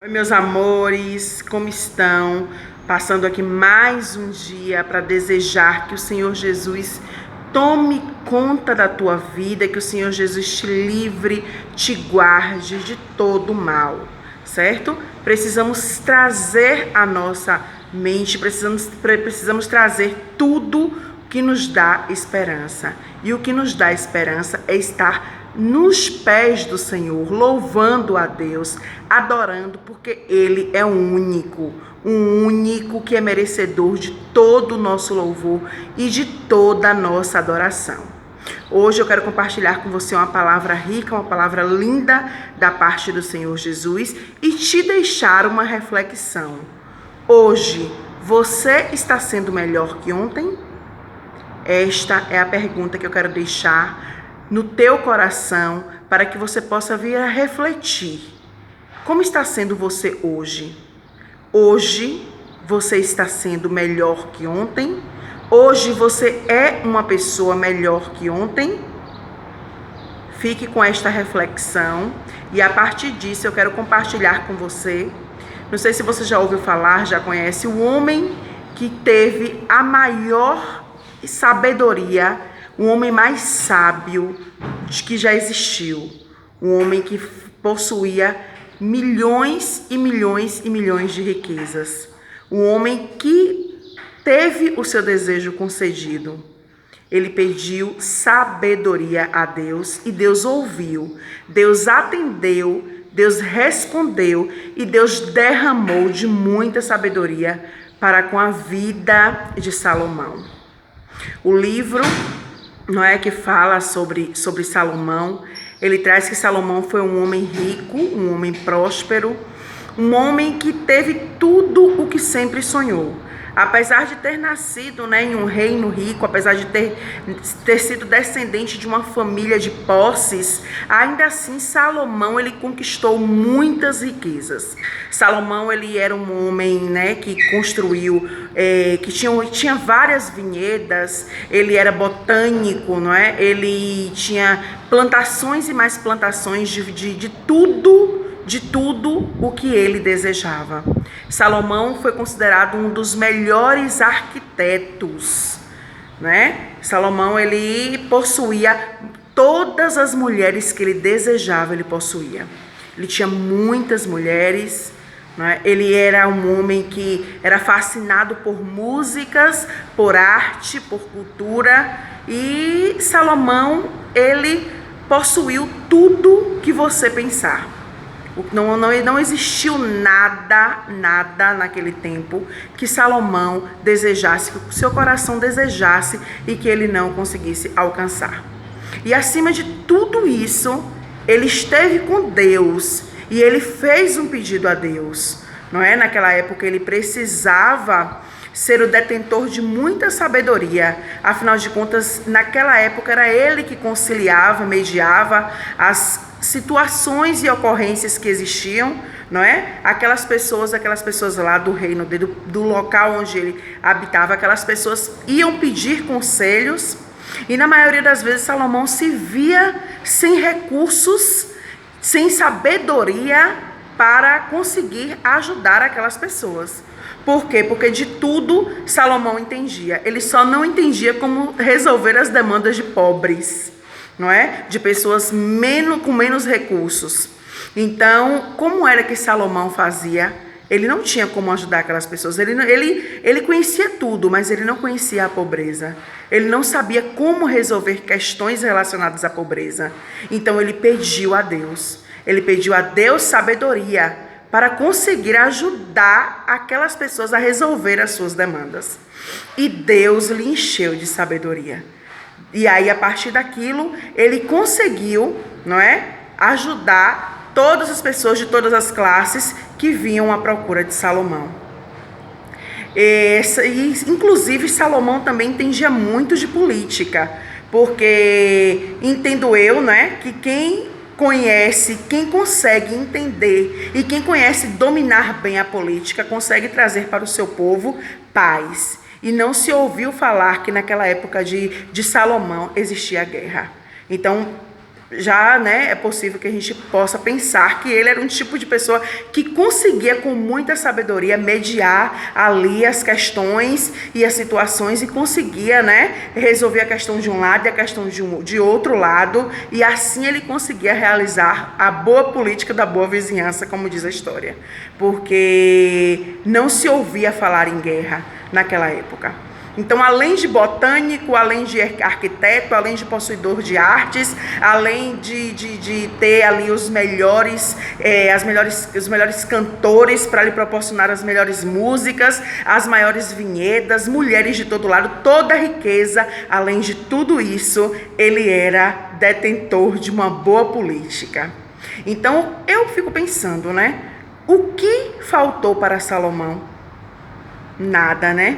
Oi, meus amores, como estão? Passando aqui mais um dia para desejar que o Senhor Jesus tome conta da tua vida, que o Senhor Jesus te livre, te guarde de todo mal, certo? Precisamos trazer a nossa mente, precisamos trazer tudo que nos dá esperança. E o que nos dá esperança é estar nos pés do Senhor, louvando a Deus, adorando, porque Ele é o único que é merecedor de todo o nosso louvor e de toda a nossa adoração. Hoje eu quero compartilhar com você uma palavra rica, uma palavra linda da parte do Senhor Jesus e te deixar uma reflexão. Hoje, você está sendo melhor que ontem? Esta é a pergunta que eu quero deixar no teu coração, para que você possa vir a refletir. Como está sendo você hoje? Hoje você está sendo melhor que ontem? Hoje você é uma pessoa melhor que ontem? Fique com esta reflexão e a partir disso eu quero compartilhar com você. Não sei se você já ouviu falar, já conhece o homem que teve a maior sabedoria, o homem mais sábio que já existiu, um homem que possuía milhões e milhões e milhões de riquezas, um homem que teve o seu desejo concedido. Ele pediu sabedoria a Deus e Deus ouviu, Deus atendeu, Deus respondeu e Deus derramou de muita sabedoria para com a vida de Salomão. O livro que fala sobre Salomão, ele traz que Salomão foi um homem rico, um homem próspero, um homem que teve tudo o que sempre sonhou. Apesar de ter nascido em um reino rico, apesar de ter sido descendente de uma família de posses, ainda assim Salomão ele conquistou muitas riquezas. Salomão ele era um homem que construiu, que tinha várias vinhedas, ele era botânico, ele tinha plantações e mais plantações de tudo o que ele desejava. Salomão foi considerado um dos melhores arquitetos, Salomão ele possuía todas as mulheres que ele desejava, ele possuía. Ele tinha muitas mulheres, Ele era um homem que era fascinado por músicas, por arte, por cultura, e Salomão ele possuiu tudo que você pensar. Não existiu nada naquele tempo que Salomão desejasse, que o seu coração desejasse e que ele não conseguisse alcançar. E acima de tudo isso, ele esteve com Deus e ele fez um pedido a Deus. Naquela época ele precisava ser o detentor de muita sabedoria. Afinal de contas, naquela época era ele que conciliava, mediava as situações e ocorrências que existiam, aquelas pessoas lá do reino dele, do local onde ele habitava, aquelas pessoas iam pedir conselhos e na maioria das vezes Salomão se via sem recursos, sem sabedoria para conseguir ajudar aquelas pessoas. Por quê? Porque de tudo Salomão entendia. Ele só não entendia como resolver as demandas de pobres, de pessoas com menos recursos. Então, como era que Salomão fazia? Ele não tinha como ajudar aquelas pessoas. Ele conhecia tudo, mas ele não conhecia a pobreza. Ele não sabia como resolver questões relacionadas à pobreza. Então, ele pediu a Deus. Ele pediu a Deus sabedoria para conseguir ajudar aquelas pessoas a resolver as suas demandas. E Deus lhe encheu de sabedoria. E aí, a partir daquilo, ele conseguiu, ajudar todas as pessoas de todas as classes que vinham à procura de Salomão. Inclusive, Salomão também entendia muito de política, porque entendo eu, que quem conhece, quem consegue entender e quem conhece dominar bem a política, consegue trazer para o seu povo paz. E não se ouviu falar que naquela época de Salomão existia guerra. Então, já, né, é possível que a gente possa pensar que ele era um tipo de pessoa que conseguia com muita sabedoria mediar ali as questões e as situações e conseguia, né, resolver a questão de um lado e a questão de outro lado, e assim ele conseguia realizar a boa política da boa vizinhança, como diz a história, porque não se ouvia falar em guerra naquela época. Então, além de botânico, além de arquiteto, além de possuidor de artes, além de ter ali os melhores cantores para lhe proporcionar as melhores músicas, as maiores vinhedas, mulheres de todo lado, toda a riqueza, além de tudo isso, ele era detentor de uma boa política. Então, eu fico pensando, né? O que faltou para Salomão? Nada, né?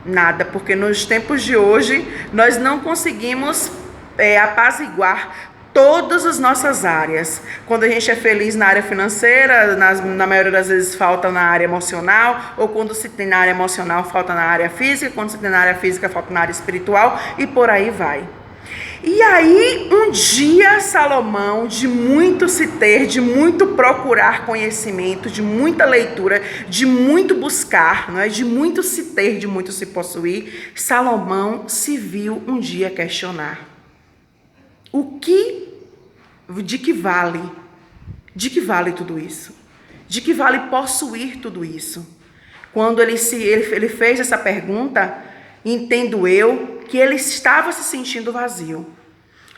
Nada, porque nos tempos de hoje nós não conseguimos apaziguar todas as nossas áreas. Quando a gente é feliz na área financeira, na maioria das vezes falta na área emocional, ou quando se tem na área emocional, falta na área física, quando se tem na área física, falta na área espiritual, e por aí vai. E aí, um dia, Salomão, de muito se ter, de muito procurar conhecimento, de muita leitura, de muito buscar, não é? De muito se ter, de muito se possuir, Salomão se viu um dia questionar. De que vale? De que vale tudo isso? De que vale possuir tudo isso? Quando ele fez essa pergunta, entendo eu que ele estava se sentindo vazio.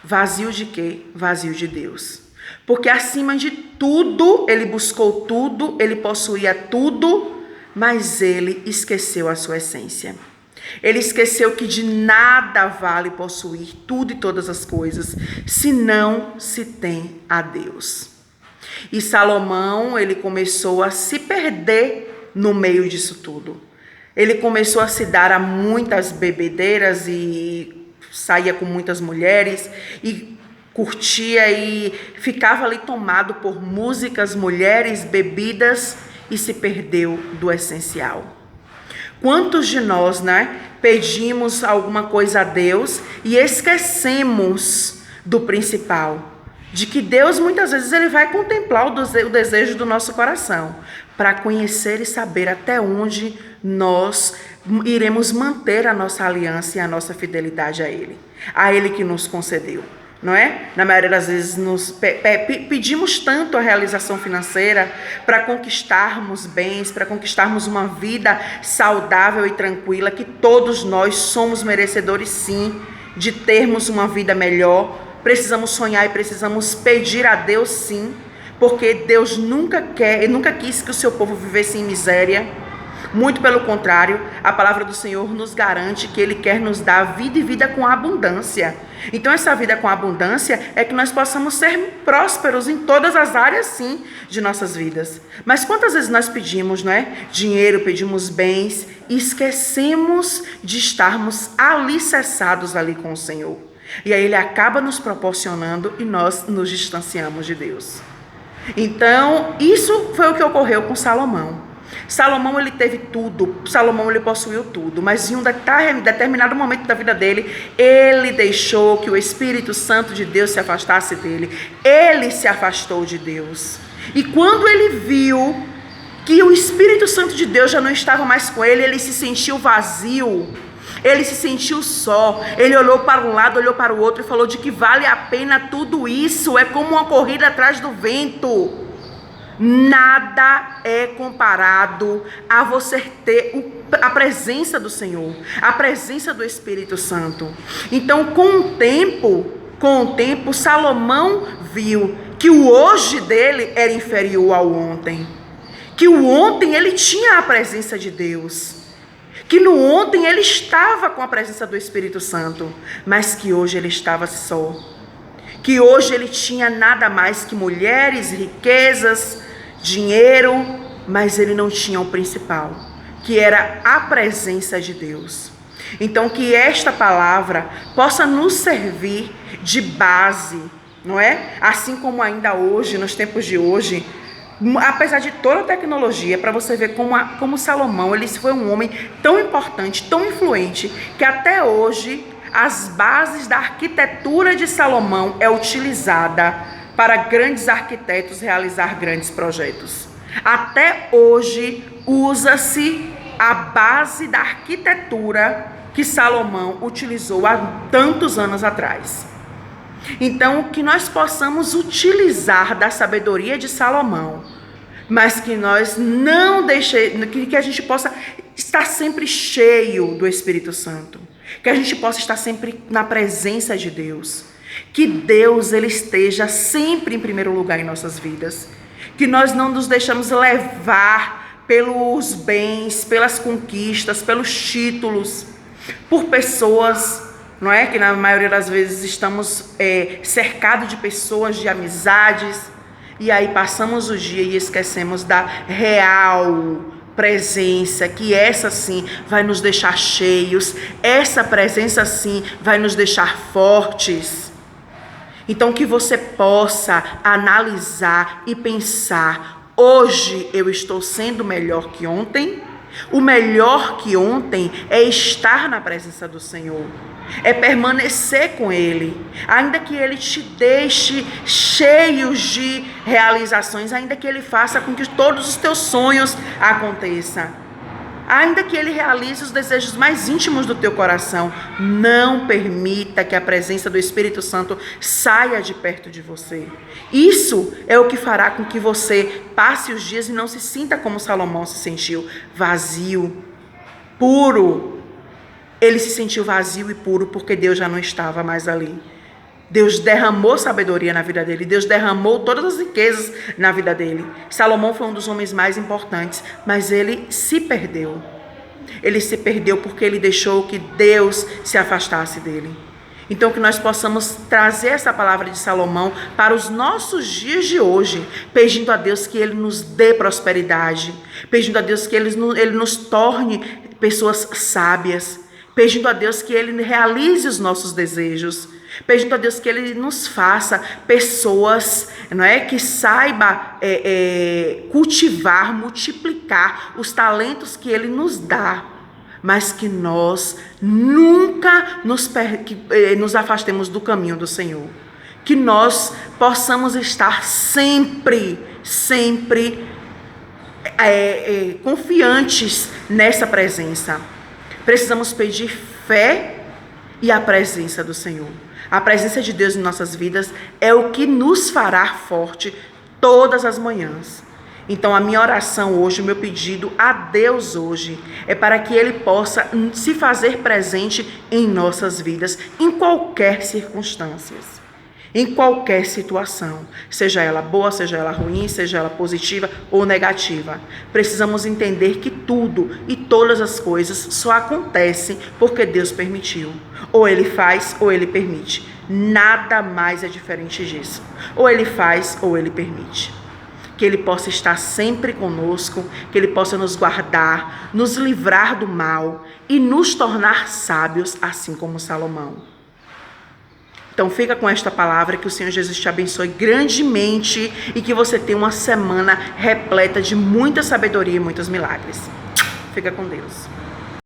Vazio de quê? Vazio de Deus. Porque acima de tudo, ele buscou tudo, ele possuía tudo, mas ele esqueceu a sua essência. Ele esqueceu que de nada vale possuir tudo e todas as coisas, se não se tem a Deus. E Salomão, ele começou a se perder no meio disso tudo. Ele começou a se dar a muitas bebedeiras e saía com muitas mulheres e curtia e ficava ali tomado por músicas, mulheres, bebidas e se perdeu do essencial. Quantos de nós, né, pedimos alguma coisa a Deus e esquecemos do principal? De que Deus muitas vezes ele vai contemplar o desejo do nosso coração para conhecer e saber até onde nós iremos manter a nossa aliança e a nossa fidelidade a Ele que nos concedeu, não é? Na maioria das vezes pedimos tanto a realização financeira para conquistarmos bens, para conquistarmos uma vida saudável e tranquila, que todos nós somos merecedores sim de termos uma vida melhor. Precisamos sonhar e precisamos pedir a Deus sim, porque Deus nunca quis que o seu povo vivesse em miséria. Muito pelo contrário, a palavra do Senhor nos garante que Ele quer nos dar vida e vida com abundância. Então essa vida com abundância é que nós possamos ser prósperos em todas as áreas sim de nossas vidas. Mas quantas vezes nós pedimos, não é? Dinheiro, pedimos bens e esquecemos de estarmos alicerçados ali com o Senhor. E aí Ele acaba nos proporcionando e nós nos distanciamos de Deus. Então isso foi o que ocorreu com Salomão. Salomão ele teve tudo, Salomão ele possuiu tudo, mas em um determinado momento da vida dele, ele deixou que o Espírito Santo de Deus se afastasse dele, ele se afastou de Deus. E quando ele viu que o Espírito Santo de Deus já não estava mais com ele, ele se sentiu vazio, ele se sentiu só, ele olhou para um lado, olhou para o outro e falou: de que vale a pena tudo isso? É como uma corrida atrás do vento. Nada é comparado a você ter a presença do Senhor, a presença do Espírito Santo. Então, com o tempo, Salomão viu que o hoje dele era inferior ao ontem. Que o ontem ele tinha a presença de Deus. Que no ontem ele estava com a presença do Espírito Santo, mas que hoje ele estava só. Que hoje ele tinha nada mais que mulheres, riquezas, dinheiro, mas ele não tinha o principal, que era a presença de Deus. Então que esta palavra possa nos servir de base, não é? Assim como ainda hoje, nos tempos de hoje, apesar de toda a tecnologia, para você ver como Salomão, ele foi um homem tão importante, tão influente, que até hoje as bases da arquitetura de Salomão é utilizada para grandes arquitetos realizar grandes projetos. Até hoje usa-se a base da arquitetura que Salomão utilizou há tantos anos atrás. Então, que nós possamos utilizar da sabedoria de Salomão, mas que nós não deixemos, que a gente possa estar sempre cheio do Espírito Santo, que a gente possa estar sempre na presença de Deus, que Deus ele esteja sempre em primeiro lugar em nossas vidas, que nós não nos deixamos levar pelos bens, pelas conquistas, pelos títulos, por pessoas, não é? Que na maioria das vezes estamos cercados de pessoas, de amizades, e aí passamos o dia e esquecemos da real presença, que essa sim vai nos deixar cheios, essa presença sim vai nos deixar fortes. Então que você possa analisar e pensar: hoje eu estou sendo melhor que ontem? O melhor que ontem é estar na presença do Senhor, é permanecer com Ele, ainda que Ele te deixe cheios de realizações, ainda que Ele faça com que todos os teus sonhos aconteçam, ainda que Ele realize os desejos mais íntimos do teu coração. Não permita que a presença do Espírito Santo saia de perto de você. Isso é o que fará com que você passe os dias e não se sinta como Salomão se sentiu, vazio, puro. Ele se sentiu vazio e puro porque Deus já não estava mais ali. Deus derramou sabedoria na vida dele, Deus derramou todas as riquezas na vida dele. Salomão foi um dos homens mais importantes, mas ele se perdeu. Ele se perdeu porque ele deixou que Deus se afastasse dele. Então que nós possamos trazer essa palavra de Salomão para os nossos dias de hoje, pedindo a Deus que Ele nos dê prosperidade, pedindo a Deus que Ele nos torne pessoas sábias, pedindo a Deus que Ele realize os nossos desejos, pedindo a Deus que Ele nos faça pessoas, não é, que saiba cultivar, multiplicar os talentos que Ele nos dá, mas que nós nunca nos afastemos do caminho do Senhor, que nós possamos estar sempre confiantes nessa presença. Precisamos pedir fé e a presença do Senhor. A presença de Deus em nossas vidas é o que nos fará forte todas as manhãs. Então a minha oração hoje, o meu pedido a Deus hoje, é para que Ele possa se fazer presente em nossas vidas, em qualquer circunstância, em qualquer situação, seja ela boa, seja ela ruim, seja ela positiva ou negativa. Precisamos entender que tudo e todas as coisas só acontecem porque Deus permitiu. Ou Ele faz ou Ele permite. Nada mais é diferente disso. Ou Ele faz ou Ele permite. Que Ele possa estar sempre conosco, que Ele possa nos guardar, nos livrar do mal e nos tornar sábios, assim como Salomão. Então fica com esta palavra, que o Senhor Jesus te abençoe grandemente e que você tenha uma semana repleta de muita sabedoria e muitos milagres. Fica com Deus.